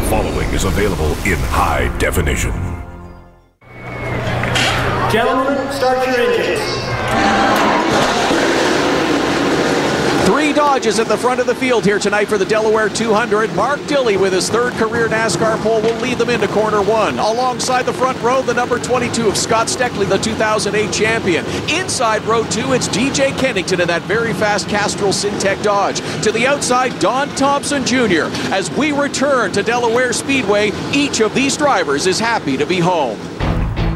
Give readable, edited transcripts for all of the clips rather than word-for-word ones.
following is available in high definition. Gentlemen, start your engines. 3 Dodges at the front of the field here tonight for the Delaware 200. Mark Dilley with his 3rd career NASCAR pole will lead them into corner 1. Alongside the front row, the number 22 of Scott Steckley, the 2008 champion. Inside row 2, it's DJ Kennington in that very fast Castrol Syntec Dodge. To the outside, Don Thompson Jr. As we return to Delaware Speedway, each of these drivers is happy to be home.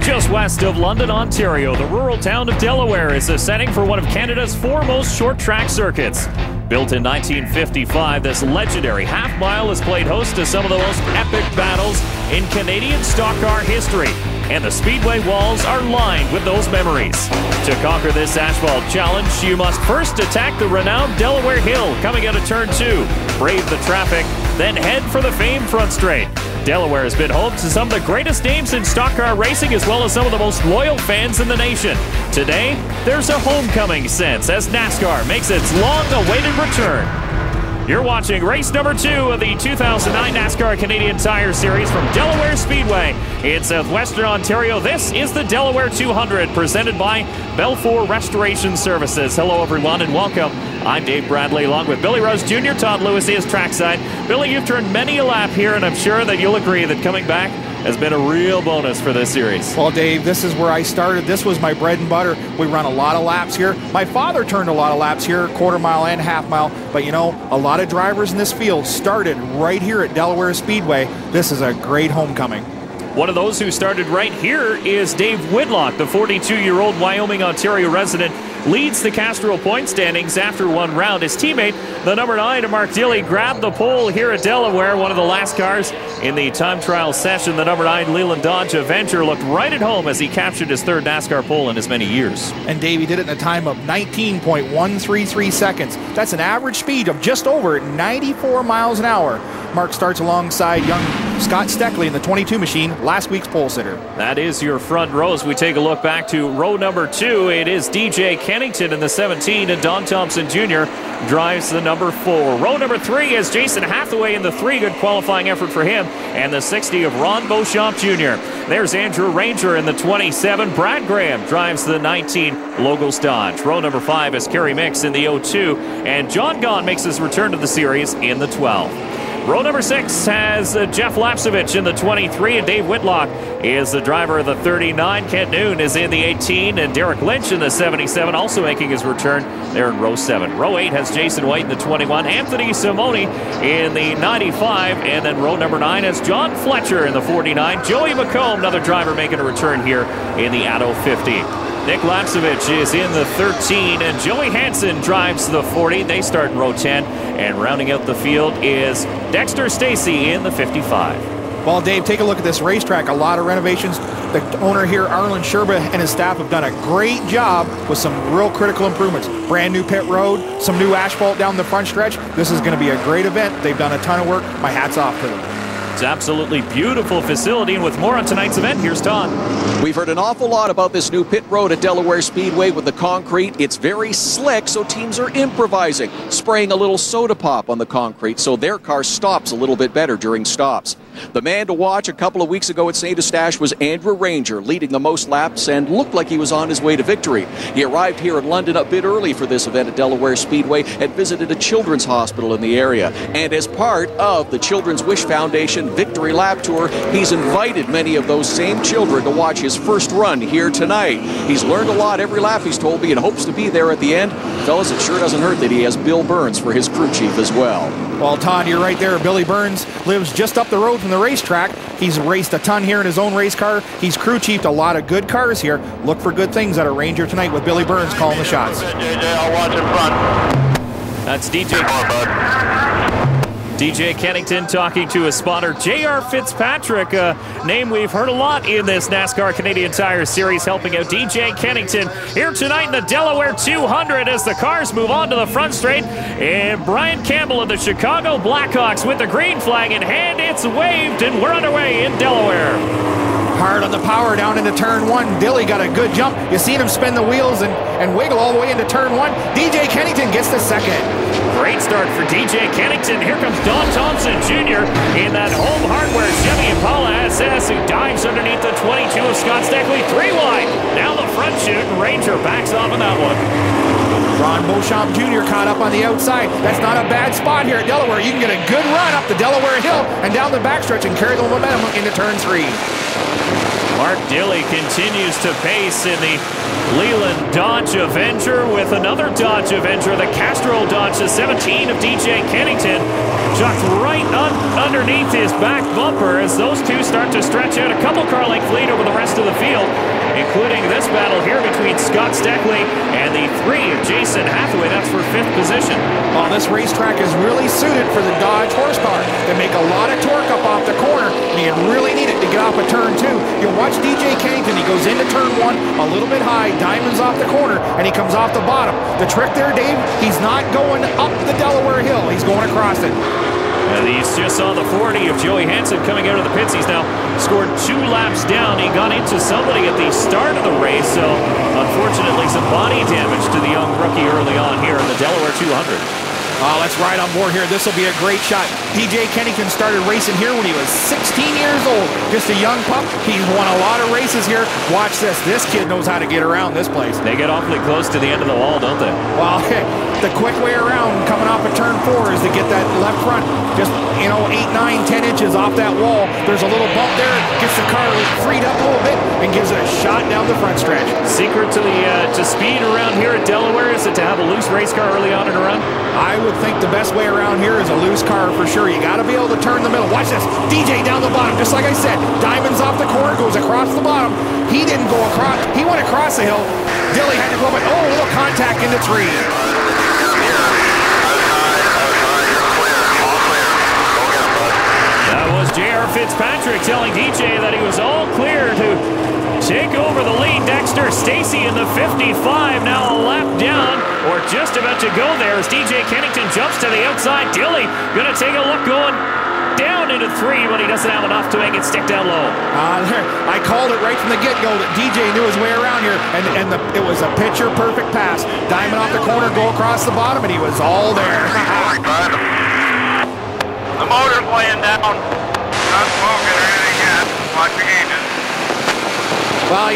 Just west of London, Ontario, the rural town of Delaware is the setting for one of Canada's foremost short-track circuits. Built in 1955, this legendary half-mile has played host to some of the most epic battles in Canadian stock car history, and the speedway walls are lined with those memories. To conquer this asphalt challenge, you must first attack the renowned Delaware Hill coming out of turn 2, brave the traffic, then head for the famed front straight. Delaware has been home to some of the greatest names in stock car racing as well as some of the most loyal fans in the nation. Today, there's a homecoming sense as NASCAR makes its long-awaited return. You're watching race number 2 of the 2009 NASCAR Canadian Tire Series from Delaware Speedway in southwestern Ontario. This is the Delaware 200 presented by Belfour Restoration Services. Hello everyone and welcome. I'm Dave Bradley along with Billy Rose Jr. Todd Lewis is trackside. Billy, you've turned many a lap here and I'm sure that you'll agree that coming back has been a real bonus for this series. Well, Dave, this is where I started. This was my bread and butter. We run a lot of laps here. My father turned a lot of laps here, quarter mile and half mile. But, you know, a lot of drivers in this field started right here at Delaware Speedway. This is a great homecoming. One of those who started right here is Dave Whitlock, the 42-year-old Wyoming, Ontario resident, leads the Castrol point standings after 1 round. His teammate, the number 9 Mark Dilley, grabbed the pole here at Delaware, one of the last cars in the time trial session. The number 9 Leland Dodge Avenger looked right at home as he captured his 3rd NASCAR pole in as many years. And Dave, he did it in a time of 19.133 seconds. That's an average speed of just over 94 miles an hour. Mark starts alongside young Scott Steckley in the 22 machine, last week's pole sitter. That is your front row. As we take a look back to row number 2, it is DJ Kennington in the 17, and Don Thompson Jr. drives the number 4. Row number 3 is Jason Hathaway in the 3, good qualifying effort for him, and the 60 of Ron Beauchamp Jr. There's Andrew Ranger in the 27. Brad Graham drives the 19 Logos Dodge. Row number 5 is Kerry Mix in the 02, and John Gahn makes his return to the series in the 12. Row number 6 has Jeff Lapsevich in the 23, and Dave Whitlock is the driver of the 39. Kent Noon is in the 18, and Derek Lynch in the 77, also making his return there in row 7. Row 8 has Jason White in the 21, Anthony Simoni in the 95, and then row number 9 has John Fletcher in the 49. Joey McComb, another driver making a return here in the Atto 50. Nick Lapsevich is in the 13, and Joey Hansen drives the 40. They start in row 10, and rounding out the field is Dexter Stacy in the 55. Well, Dave, take a look at this racetrack. A lot of renovations. The owner here, Arlen Sherba, and his staff have done a great job with some real critical improvements. Brand new pit road, some new asphalt down the front stretch. This is going to be a great event. They've done a ton of work. My hat's off to them. It's absolutely beautiful facility, and with more on tonight's event, here's Todd. We've heard an awful lot about this new pit road at Delaware Speedway with the concrete. It's very slick, so teams are improvising, spraying a little soda pop on the concrete so their car stops a little bit better during stops. The man to watch a couple of weeks ago at St. Eustache was Andrew Ranger, leading the most laps and looked like he was on his way to victory. He arrived here in London a bit early for this event at Delaware Speedway and visited a children's hospital in the area. And as part of the Children's Wish Foundation Victory Lap Tour, he's invited many of those same children to watch his first run here tonight. He's learned a lot every lap, he's told me, and hopes to be there at the end. Fellas, it sure doesn't hurt that he has Bill Burns for his crew chief as well. Well, Todd, you're right there. Billy Burns lives just up the road from the racetrack. He's raced a ton here in his own race car. He's crew chiefed a lot of good cars here. Look for good things out of Ranger tonight with Billy Burns calling the shots. JJ, I'll watch in front. That's DJ Kennington talking to his spotter, J.R. Fitzpatrick, a name we've heard a lot in this NASCAR Canadian Tire Series, helping out DJ Kennington here tonight in the Delaware 200 as the cars move on to the front straight. And Brian Campbell of the Chicago Blackhawks with the green flag in hand. It's waved, and we're underway in Delaware. Hard on the power down into turn 1. Dilly got a good jump. You seen him spin the wheels and wiggle all the way into turn 1. DJ Kennington gets the second. Great start for DJ Kennington. Here comes Don Thompson Jr. in that home hard Impala SS, who dives underneath the 22 of Scott Steckley. 3 wide. Down the front chute, and Ranger backs off on that one. Ron Beauchamp Jr. caught up on the outside. That's not a bad spot here at Delaware. You can get a good run up the Delaware Hill and down the backstretch and carry the momentum into turn 3. Mark Dilley continues to pace in the Leland Dodge Avenger with another Dodge Avenger, the Castrol Dodge, the 17 of DJ Kennington, chucked right underneath his back bumper as those two start to stretch out a couple car length lead over the rest of the field, including this battle here between Scott Steckley and the 3 of Jason Hathaway. That's for 5th position. Well, this racetrack is really suited for the Dodge horsepower. They make a lot of torque up off the corner, and you really need it to get off of turn 2. You'll watch DJ Kennington. He goes into turn 1 a little bit high, diamonds off the corner, and he comes off the bottom. The trick there, Dave, he's not going up the Delaware Hill. He's going across it. And he's just saw the 40 of Joey Hansen coming out of the pits. He's now scored 2 laps down. He got into somebody at the start of the race, so unfortunately some body damage to the young rookie early on here in the Delaware 200. Oh, let's ride on board here. This will be a great shot. DJ Kennington started racing here when he was 16 years old. Just a young pup. He's won a lot of races here. Watch this. This kid knows how to get around this place. They get awfully close to the end of the wall, don't they? Well, the quick way around coming off of turn 4 is to get that left front just, 8, 9, 10 inches off that wall. There's a little bump there. Gets the car freed up a little bit and gives it a shot down the front stretch. Secret to to speed around here at Delaware, is it to have a loose race car early on in a run? I would think the best way around here is a loose car for sure. You got to be able to turn the middle. Watch this. DJ down the bottom, just like I said. Diamonds off the corner, goes across the bottom. He didn't go across. He went across the hill. Dilley had to go up. Oh, a little contact into 3. That was J.R. Fitzpatrick telling DJ that he was all clear to take over the lead. Dexter Stacy in the 55, now a lap down, or just about to go there as DJ Kennington jumps to the outside. Dilley gonna take a look going down into 3, but he doesn't have enough to make it stick down low. I called it right from the get-go that DJ knew his way around here, and it was a picture-perfect pass. Diamond off the corner, go across the bottom, and he was all there. The motor's laying down. Not smoking or anything yet. Watch the gauges. Well,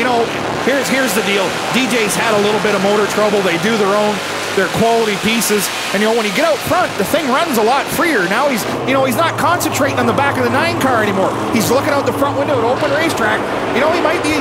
here's the deal. DJ's had a little bit of motor trouble. They do their quality pieces. And, when you get out front, the thing runs a lot freer. Now he's not concentrating on the back of the 9 car anymore. He's looking out the front window at open racetrack. He might be,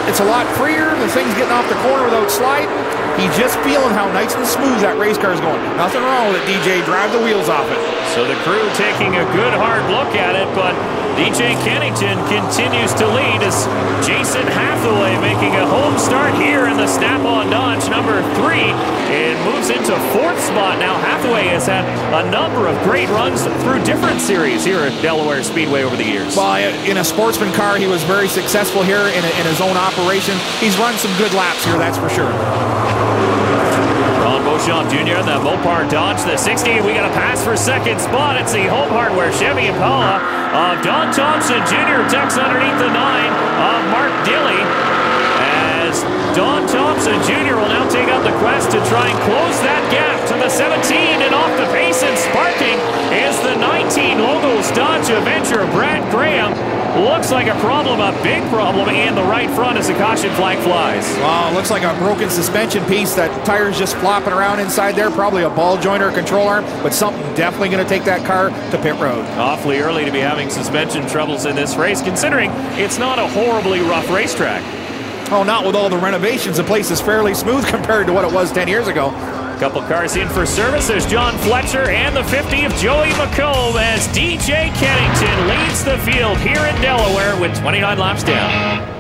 it's a lot freer. The thing's getting off the corner without sliding. He's just feeling how nice and smooth that race car is going. Nothing wrong with it, DJ. Drive the wheels off it. So the crew taking a good hard look at it, but DJ Kennington continues to lead as Jason Hathaway making a home start here in the Snap-on Dodge number 3. It moves into 4th spot now. Hathaway has had a number of great runs through different series here at Delaware Speedway over the years. Well, in a sportsman car, he was very successful here in his own operation. He's run some good laps here, that's for sure. Ron Beauchamp Jr. in the Mopar Dodge, the 60. We got a pass for 2nd spot. It's the Home Hardware Chevy Impala of Don Thompson Jr. tucks underneath the 9 of Mark Dilley. As Don Thompson Jr. will now take up the quest to try and close that gap to the 17, and off the pace and sparking is the 19 Logos Dodge Avenger. Brad Graham looks like a problem, a big problem in the right front as the caution flag flies. Wow, looks like a broken suspension piece. That tire's just flopping around inside there. Probably a ball joint or a control arm, but something definitely going to take that car to pit road. Awfully early to be having suspension troubles in this race, considering it's not a horribly rough racetrack. Oh, not with all the renovations. The place is fairly smooth compared to what it was 10 years ago. Couple cars in for service. There's John Fletcher and the 50 of Joey McComb as DJ Kennington leads the field here in Delaware with 29 laps down.